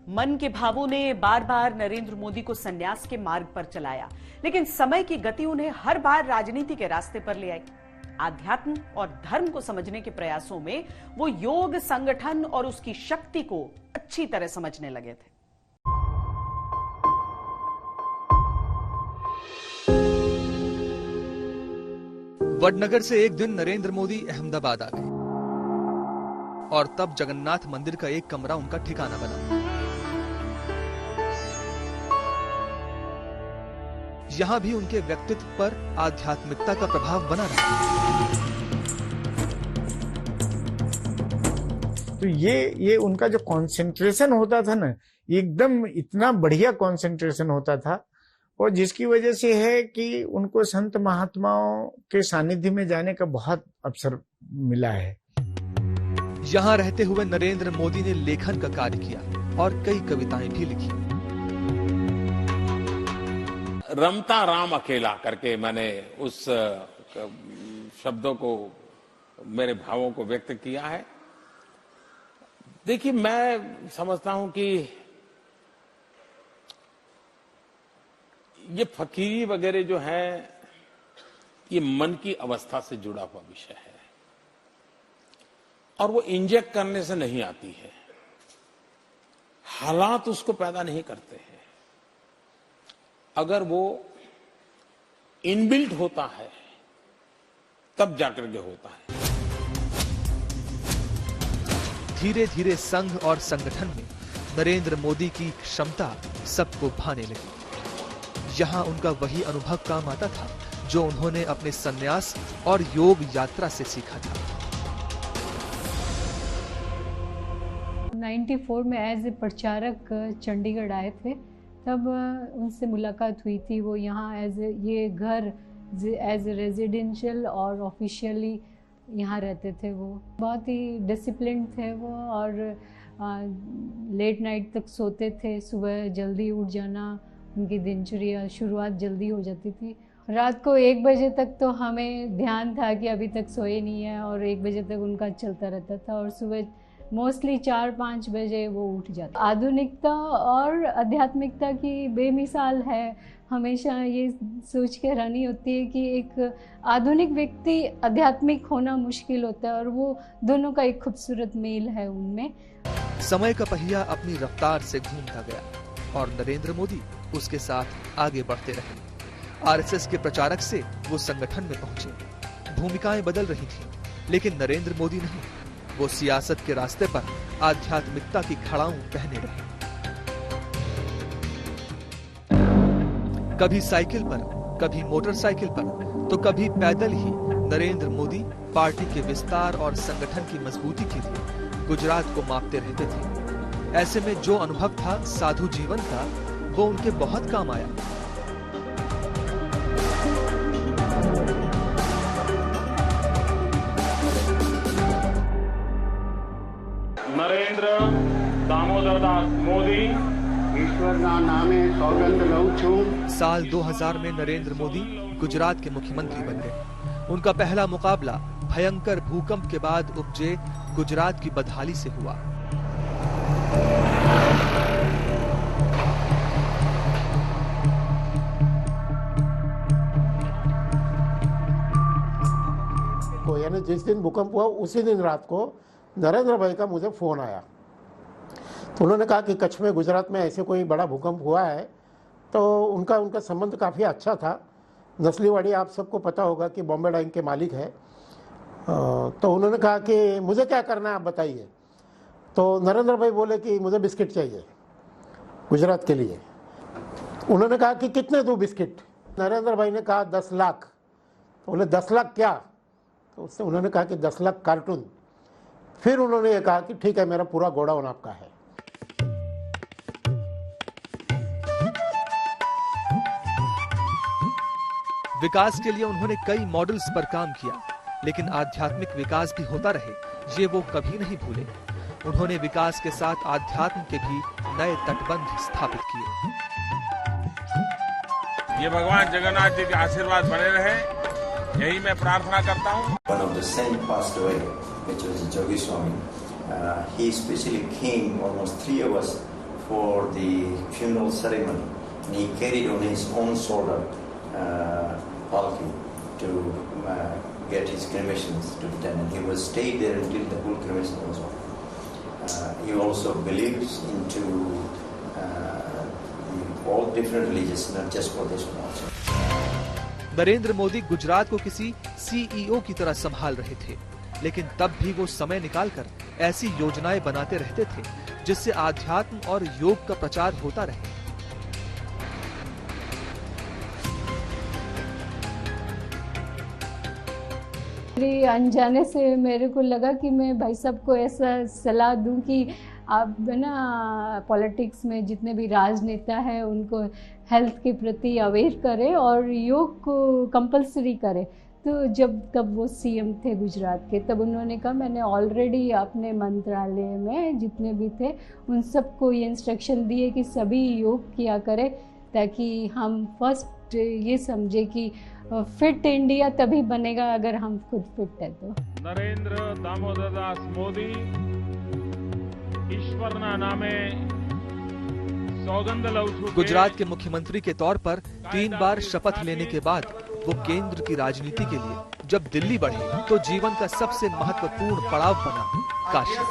मन के भावों ने बार बार नरेंद्र मोदी को संन्यास के मार्ग पर चलाया, लेकिन समय की गति उन्हें हर बार राजनीति के रास्ते पर ले आई। आध्यात्म और धर्म को समझने के प्रयासों में वो योग, संगठन और उसकी शक्ति को अच्छी तरह समझने लगे थे। वडनगर से एक दिन नरेंद्र मोदी अहमदाबाद आ गए और तब जगन्नाथ मंदिर का एक कमरा उनका ठिकाना बना। यहां भी उनके व्यक्तित्व पर आध्यात्मिकता का प्रभाव बना रहा। तो ये उनका जो कंसंट्रेशन होता था ना, एकदम इतना बढ़िया कंसंट्रेशन होता था, और जिसकी वजह से है कि उनको संत महात्माओं के सानिध्य में जाने का बहुत अवसर मिला है। यहाँ रहते हुए नरेंद्र मोदी ने लेखन का कार्य किया और कई कविताएं भी लिखी। रमता राम अकेला करके मैंने उस शब्दों को, मेरे भावों को व्यक्त किया है। देखिए, मैं समझता हूं कि ये फकीरी वगैरह जो है, ये मन की अवस्था से जुड़ा हुआ विषय है और वो इंजेक्ट करने से नहीं आती है। हालात उसको पैदा नहीं करते हैं। अगर वो इनबिल्ट होता है तब जाकर के होता है। धीरे धीरे संघ और संगठन में नरेंद्र मोदी की क्षमता सबको भाने लगी। यहाँ उनका वही अनुभव काम आता था जो उन्होंने अपने संन्यास और योग यात्रा से सीखा था। 94 में एज ए प्रचारक चंडीगढ़ आए थे, तब उनसे मुलाकात हुई थी। वो यहाँ ये घर एज ए रेजिडेंशियल और ऑफिशियली यहाँ रहते थे। वो बहुत ही डिसिप्लिन्ड थे वो, और लेट नाइट तक सोते थे, सुबह जल्दी उठ जाना, उनकी दिनचर्या शुरुआत जल्दी हो जाती थी। रात को 1 बजे तक तो हमें ध्यान था कि अभी तक सोए नहीं है, और 1 बजे तक उनका चलता रहता था, और सुबह मोस्टली 4-5 बजे वो उठ जाते। आधुनिकता और आध्यात्मिकता की बेमिसाल है। हमेशा ये सोच के हैरानी होती है कि एक आधुनिक व्यक्ति आध्यात्मिक होना मुश्किल होता है, और वो दोनों का एक खूबसूरत मेल है उनमें। समय का पहिया अपनी रफ्तार से घूमता गया और नरेंद्र मोदी उसके साथ आगे बढ़ते रहे। आरएसएस के प्रचारक से वो संगठन में पहुंचे। भूमिकाएं बदल रही थीं, लेकिन नरेंद्र मोदी नहीं। वो सियासत के रास्ते पर आध्यात्मिकता की खड़ाऊं पहने रहे। कभी साइकिल पर, कभी मोटरसाइकिल पर, तो कभी पैदल ही नरेंद्र मोदी पार्टी के विस्तार और संगठन की मजबूती के लिए गुजरात को मापते रहते थे। ऐसे में जो अनुभव था साधु जीवन का, वो उनके बहुत काम आया। नरेंद्र दामोदर दास मोदी ईश्वरना नामे सौगंध लઉં છું। साल 2000 में नरेंद्र मोदी गुजरात के मुख्यमंत्री बन गए। उनका पहला मुकाबला भयंकर भूकंप के बाद उपजे गुजरात की बदहाली से हुआ। यानी जिस दिन भूकंप हुआ उसी दिन रात को नरेंद्र भाई का मुझे फोन आया। तो उन्होंने कहा कि कच्छ में, गुजरात में ऐसे कोई बड़ा भूकंप हुआ है। तो उनका संबंध काफ़ी अच्छा था। नस्लीवाड़ी आप सबको पता होगा कि बॉम्बे डाइंग के मालिक है। तो उन्होंने कहा कि मुझे क्या करना है आप बताइए। तो नरेंद्र भाई बोले कि मुझे बिस्किट चाहिए गुजरात के लिए। उन्होंने कहा कि कितने दूँ बिस्किट। नरेंद्र भाई ने कहा 10 लाख। तो बोले 10 लाख क्या? तो उससे उन्होंने कहा कि 10 लाख कार्टून। फिर उन्होंने ये कहा कि ठीक है, मेरा पूरा गोडाउन आपका है। विकास के लिए उन्होंने कई मॉडल्स पर काम किया, लेकिन आध्यात्मिक विकास भी होता रहे, ये वो कभी नहीं भूले। उन्होंने विकास के साथ आध्यात्म के भी नए तटबंध स्थापित किए। ये भगवान जगन्नाथ जी के आशीर्वाद बने रहे, यही मैं प्रार्थना करता हूँ। One of the saints passed away, which was Jogi Swami. He especially came almost 3 hours for the funeral ceremony, and he carried on his own shoulder palki to get his cremations to be done. And he was stayed there until the full cremation was over. He also believes into all different religions, not just for this one also. Narendra Modi Gujarat को किसी CEO की तरह संभाल रहे थे, लेकिन तब भी वो समय निकालकर ऐसी योजनाएं बनाते रहते थे जिससे आध्यात्म और योग का प्रचार होता रहे। मेरे अनजाने से मेरे को लगा कि मैं भाई साहब को ऐसा सलाह दूं कि आप ना पॉलिटिक्स में जितने भी राजनेता हैं उनको हेल्थ के प्रति अवेयर करें और योग को कंपलसरी करें। तो तब वो सीएम थे गुजरात के, तब उन्होंने कहा मैंने ऑलरेडी अपने मंत्रालय में जितने भी थे उन सबको ये इंस्ट्रक्शन दिए कि सभी योग किया करें, ताकि हम फर्स्ट ये समझे कि फिट इंडिया तभी बनेगा अगर हम खुद फिट है। तो नरेंद्र दामोदर दास मोदी ईश्वरना नामे सौगंध लऊ છું। गुजरात के मुख्यमंत्री के तौर पर 3 बार शपथ लेने के बाद वो केंद्र की राजनीति के लिए जब दिल्ली बढ़े तो जीवन का सबसे महत्वपूर्ण पड़ाव बना काशी।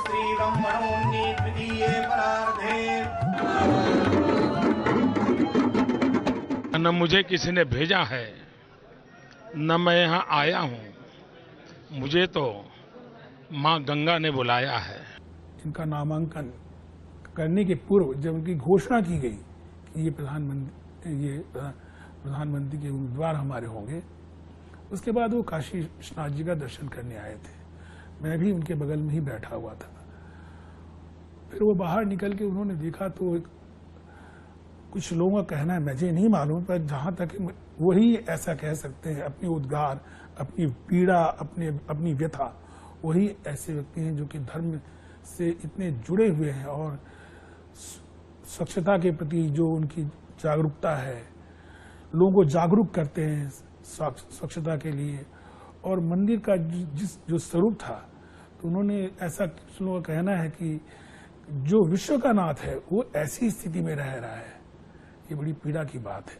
न मुझे किसी ने भेजा है, न मैं यहाँ आया हूँ, मुझे तो माँ गंगा ने बुलाया है। जिनका नामांकन करने के पूर्व जब उनकी घोषणा की गई कि ये प्रधानमंत्री के उम्मीदवार हमारे होंगे, उसके बाद वो काशी विश्वनाथ जी का दर्शन करने आए थे। मैं भी उनके बगल में ही बैठा हुआ था। फिर वो बाहर निकल के उन्होंने देखा तो कुछ लोगों का कहना है, मुझे नहीं मालूम, पर जहां तक वही ऐसा कह सकते हैं, अपनी उद्गार, अपनी पीड़ा, अपनी व्यथा, वही ऐसे व्यक्ति हैं जो कि धर्म से इतने जुड़े हुए हैं और स्वच्छता के प्रति जो उनकी जागरूकता है, लोगों को जागरूक करते हैं स्वच्छता के लिए। और मंदिर का जो स्वरूप था, तो उन्होंने ऐसा कुछ लोगों का कहना है कि जो विश्व का नाथ है वो ऐसी स्थिति में रह रहा है। ये बड़ी पीड़ा की बात है।